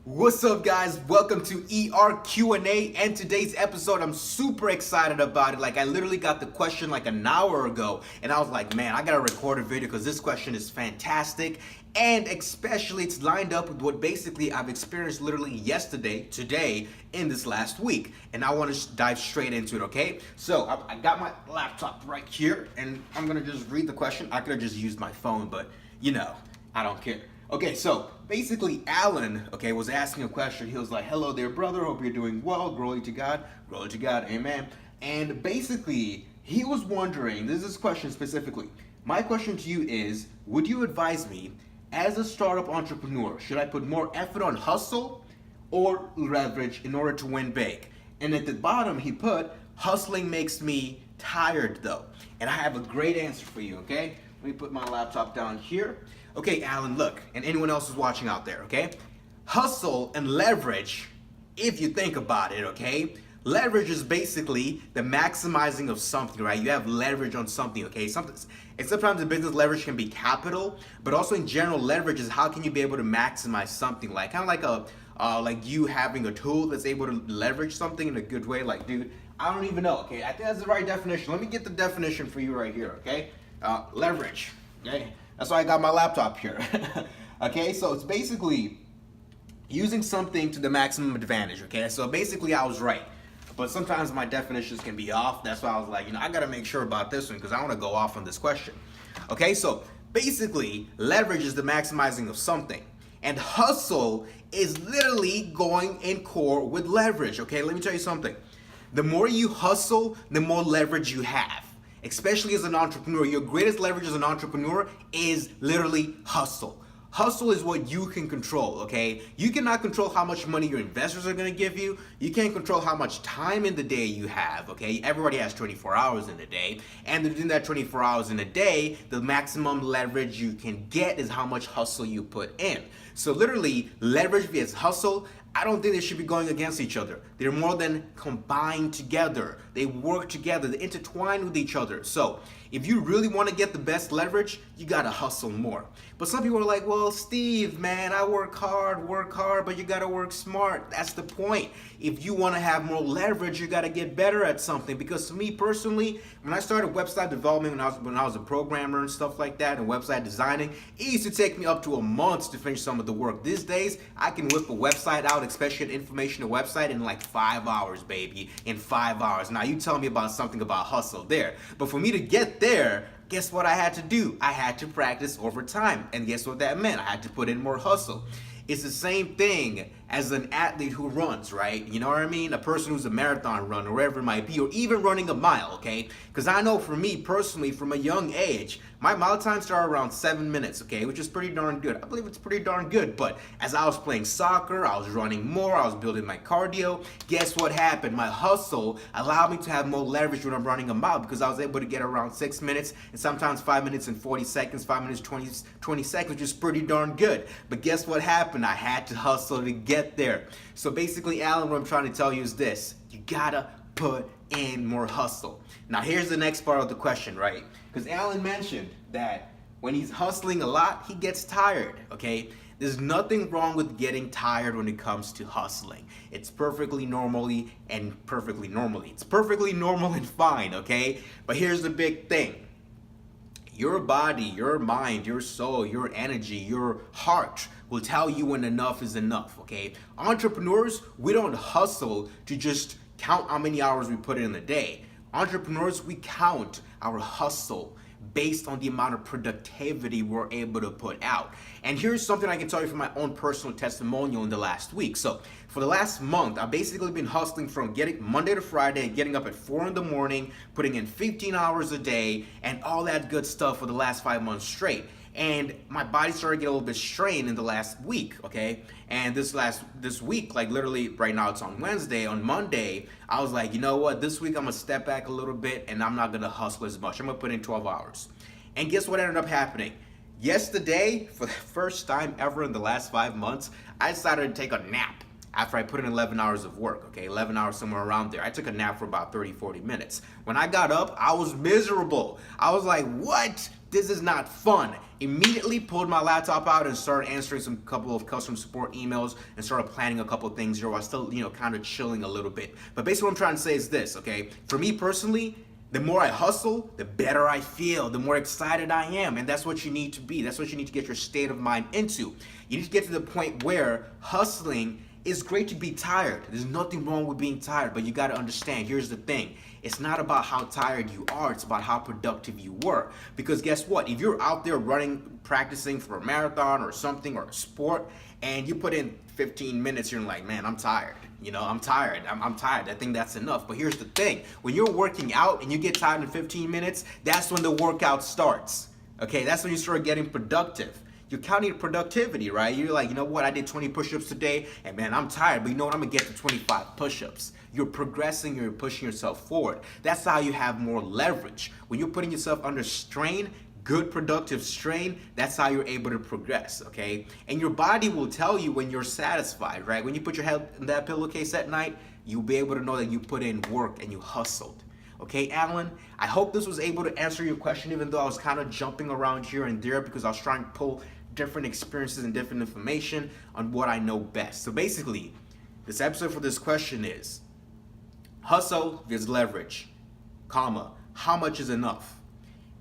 What's up, guys? Welcome to ERQ&A, and today's episode, I'm super excited about it. Like, I literally got the question like an hour ago, and I was like, man, I gotta record a video because this question is fantastic, and especially it's lined up with what basically I've experienced literally yesterday, today, in this last week, and I want to dive straight into it, okay? So, I got my laptop right here, and I'm gonna just read the question. I could have just used my phone, but, you know, I don't care. Okay, so basically Alan, okay, was asking a question. He was like, hello there, brother. Hope you're doing well. Glory to God. Glory to God. Amen. And basically, he was wondering, this is his question specifically. My question to you is, would you advise me as a startup entrepreneur, should I put more effort on hustle or leverage in order to win big? And at the bottom, he put, hustling makes me tired though. And I have a great answer for you, okay? Let me put my laptop down here. Okay, Alan, look, and anyone else who's watching out there, okay? Hustle and leverage, if you think about it, okay? Leverage is basically the maximizing of something, right? You have leverage on something, okay? And sometimes in business, leverage can be capital, but also in general, leverage is how can you be able to maximize something, like kind of like like you having a tool that's able to leverage something in a good way. Like, dude, I don't even know, okay? I think that's the right definition. Let me get the definition for you right here, okay? Leverage, okay? That's why I got my laptop here. Okay, so it's basically using something to the maximum advantage, okay? So basically I was right, but sometimes my definitions can be off. That's why I was like, I gotta make sure about this one because I wanna go off on this question. Okay, so basically leverage is the maximizing of something, and hustle is literally going in core with leverage, okay? Let me tell you something. The more you hustle, the more leverage you have. Especially as an entrepreneur, your greatest leverage as an entrepreneur is literally hustle. Hustle is what you can control, okay? You cannot control how much money your investors are gonna give you. You can't control how much time in the day you have, okay? Everybody has 24 hours in a day. And within that 24 hours in a day, the maximum leverage you can get is how much hustle you put in. So literally, leverage vs hustle, I don't think they should be going against each other. They're more than combined together. They work together, they intertwine with each other. So if you really want to get the best leverage, you gotta hustle more. But some people are like, well, Steve, man, I work hard, but you gotta work smart. That's the point. If you wanna have more leverage, you gotta get better at something. Because to me personally, when I started website development, when I was a programmer and stuff like that, and website designing, it used to take me up to a month to finish some of the work. These days, I can whip a website out, especially an informational website, in like 5 hours, baby, in 5 hours. Now you tell me about something about hustle there. But for me to get there, guess what I had to do? I had to practice over time. And guess what that meant? I had to put in more hustle. It's the same thing as an athlete who runs, right? You know what I mean? A person who's a marathon runner, wherever it might be, or even running a mile, okay? Because I know for me personally, from a young age, my mile times start around 7 minutes, okay? Which is pretty darn good. I believe it's pretty darn good, but as I was playing soccer, I was running more, I was building my cardio. Guess what happened? My hustle allowed me to have more leverage when I'm running a mile because I was able to get around 6 minutes and sometimes 5 minutes and 40 seconds, 5 minutes 20 seconds, which is pretty darn good. But guess what happened? I had to hustle to get there. So basically, Alan, what I'm trying to tell you is this: you gotta put in more hustle. Now here's the next part of the question, right? Because Alan mentioned that when he's hustling a lot, he gets tired, okay? There's nothing wrong with getting tired when it comes to hustling. It's perfectly normally and perfectly normally. It's perfectly normal and fine, okay? But here's the big thing. Your body, your mind, your soul, your energy, your heart will tell you when enough is enough, okay? Entrepreneurs, we don't hustle to just count how many hours we put in a day. Entrepreneurs, we count our hustle based on the amount of productivity we're able to put out. And here's something I can tell you from my own personal testimonial in the last week. So for the last month, I've basically been hustling from getting Monday to Friday, getting up at 4 in the morning, putting in 15 hours a day, and all that good stuff for the last 5 months straight. And my body started to get a little bit strained in the last week, okay? And this week, like literally right now it's on Wednesday, on Monday, I was like, you know what? This week I'm gonna step back a little bit and I'm not gonna hustle as much. I'm gonna put in 12 hours. And guess what ended up happening? Yesterday, for the first time ever in the last 5 months, I decided to take a nap. after I put in 11 hours of work, okay? 11 hours, somewhere around there. I took a nap for about 30, 40 minutes. When I got up, I was miserable. I was like, what? This is not fun. Immediately pulled my laptop out and started answering some couple of customer support emails and started planning a couple of things here while still, kind of chilling a little bit. But basically what I'm trying to say is this, okay? For me personally, the more I hustle, the better I feel, the more excited I am. And that's what you need to be. That's what you need to get your state of mind into. You need to get to the point where hustling is great to be tired. There's nothing wrong with being tired, but you got to understand, here's the thing. It's not about how tired you are, it's about how productive you were. Because guess what? If you're out there running, practicing for a marathon or something or a sport, and you put in 15 minutes, you're like, man, I'm tired. I'm tired. I'm tired. I think that's enough. But here's the thing. When you're working out and you get tired in 15 minutes, that's when the workout starts. Okay, that's when you start getting productive. You're counting productivity, right? You're like, you know what? I did 20 push-ups today, and man, I'm tired, but you know what? I'm gonna get to 25 push-ups. You're progressing, you're pushing yourself forward. That's how you have more leverage. When you're putting yourself under strain, good productive strain, that's how you're able to progress, okay? And your body will tell you when you're satisfied, right? When you put your head in that pillowcase at night, you'll be able to know that you put in work and you hustled. Okay, Alan, I hope this was able to answer your question, even though I was kind of jumping around here and there because I was trying to pull different experiences and different information on what I know best. So basically, this episode for this question is, hustle is leverage, comma, how much is enough?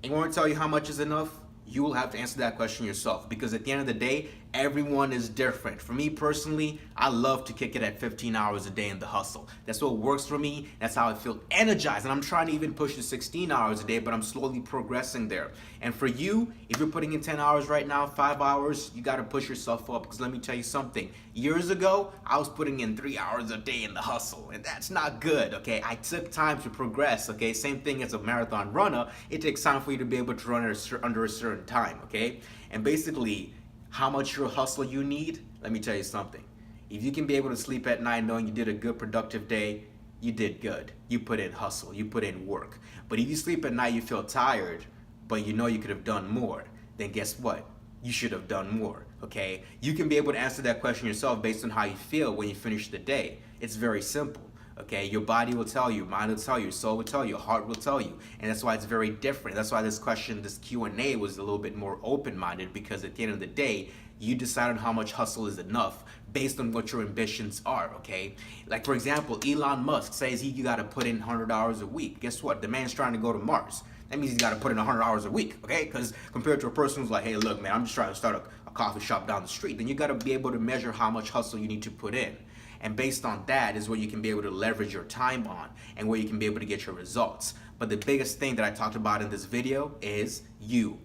And when I tell you how much is enough, you will have to answer that question yourself, because at the end of the day, everyone is different. For me personally, I love to kick it at 15 hours a day in the hustle. That's what works for me. That's how I feel energized. And I'm trying to even push to 16 hours a day, but I'm slowly progressing there. And for you, if you're putting in 10 hours right now, 5 hours, you got to push yourself up, because let me tell you something. Years ago, I was putting in 3 hours a day in the hustle, and that's not good, okay? I took time to progress, okay? Same thing as a marathon runner. It takes time for you to be able to run under a certain time, okay? And basically, how much your hustle you need, let me tell you something. If you can be able to sleep at night knowing you did a good productive day, you did good. You put in hustle, you put in work. But if you sleep at night, you feel tired, but you know you could have done more, then guess what? You should have done more, okay? You can be able to answer that question yourself based on how you feel when you finish the day. It's very simple. Okay, your body will tell you, mind will tell you, soul will tell you, heart will tell you, and that's why it's very different. That's why this question, this Q&A was a little bit more open-minded, because at the end of the day, you decide on how much hustle is enough based on what your ambitions are, okay? Like, for example, Elon Musk says you got to put in 100 hours a week. Guess what? The man's trying to go to Mars. That means he's got to put in 100 hours a week, okay? Because compared to a person who's like, hey, look, man, I'm just trying to start a coffee shop down the street, then you got to be able to measure how much hustle you need to put in. And based on that is where you can be able to leverage your time on and where you can be able to get your results. But the biggest thing that I talked about in this video is you.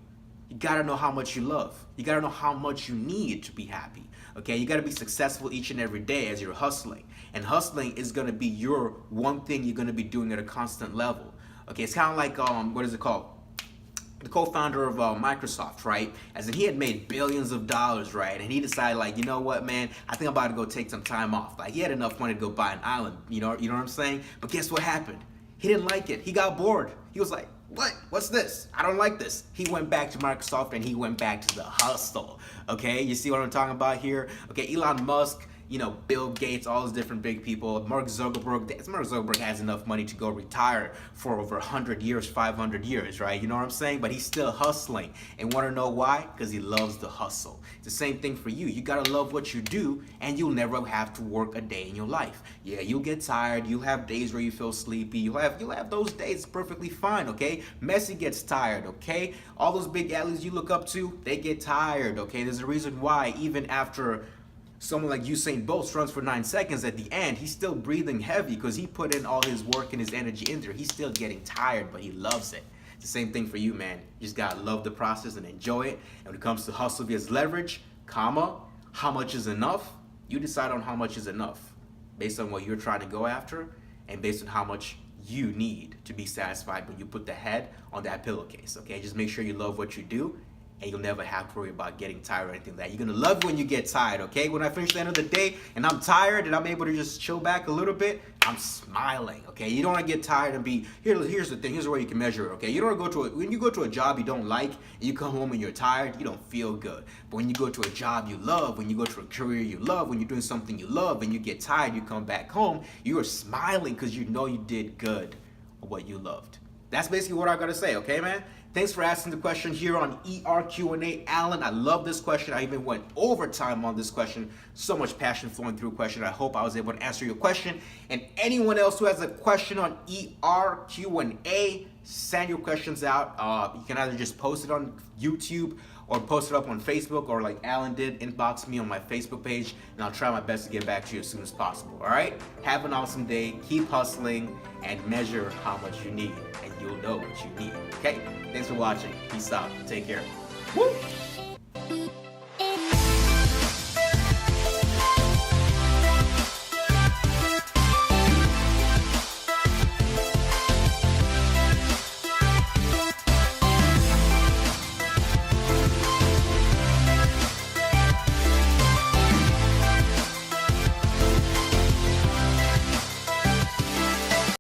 You gotta know how much you love. You gotta know how much you need to be happy. Okay, you gotta be successful each and every day as you're hustling. And hustling is gonna be your one thing you're gonna be doing at a constant level. Okay, it's kind of like, what is it called? The co-founder of Microsoft, right? As in, he had made billions of dollars, right? And he decided, like, you know what, man? I think I'm about to go take some time off. Like, he had enough money to go buy an island, you know what I'm saying? But guess what happened? He didn't like it. He got bored. He was like, what? What's this? I don't like this. He went back to Microsoft and he went back to the hustle. Okay, you see what I'm talking about here? Okay, Elon Musk, Bill Gates, all those different big people. Mark Zuckerberg has enough money to go retire for over 100 years, 500 years, right? You know what I'm saying? But he's still hustling. And want to know why? Because he loves the hustle. It's the same thing for you. You got to love what you do, and you'll never have to work a day in your life. Yeah, you'll get tired. You'll have days where you feel sleepy. You'll have those days perfectly fine, okay? Messi gets tired, okay? All those big athletes you look up to, they get tired, okay? There's a reason why even after someone like Usain Bolt runs for 9 seconds, at the end, he's still breathing heavy because he put in all his work and his energy in there. He's still getting tired, but he loves it. It's the same thing for you, man. You just gotta love the process and enjoy it. And when it comes to hustle vs leverage, comma, how much is enough? You decide on how much is enough based on what you're trying to go after and based on how much you need to be satisfied when you put the head on that pillowcase, okay? Just make sure you love what you do and you'll never have to worry about getting tired or anything like that. You're gonna love when you get tired, okay? When I finish the end of the day and I'm tired and I'm able to just chill back a little bit, I'm smiling, okay? You don't wanna get tired and be, here's the thing, here's the way you can measure it, okay? You don't wanna go to when you go to a job you don't like and you come home and you're tired, you don't feel good. But when you go to a job you love, when you go to a career you love, when you're doing something you love and you get tired, you come back home, you are smiling because you know you did good at what you loved. That's basically what I gotta say, okay, man? Thanks for asking the question here on ERQ&A. Alan, I love this question. I even went overtime on this question. So much passion flowing through a question. I hope I was able to answer your question. And anyone else who has a question on ERQ&A, send your questions out. You can either just post it on YouTube or post it up on Facebook, or like Alan did, inbox me on my Facebook page, and I'll try my best to get back to you as soon as possible, all right? Have an awesome day, keep hustling, and measure how much you need, and you'll know what you need, okay? Thanks for watching. Peace out. Take care. Woo!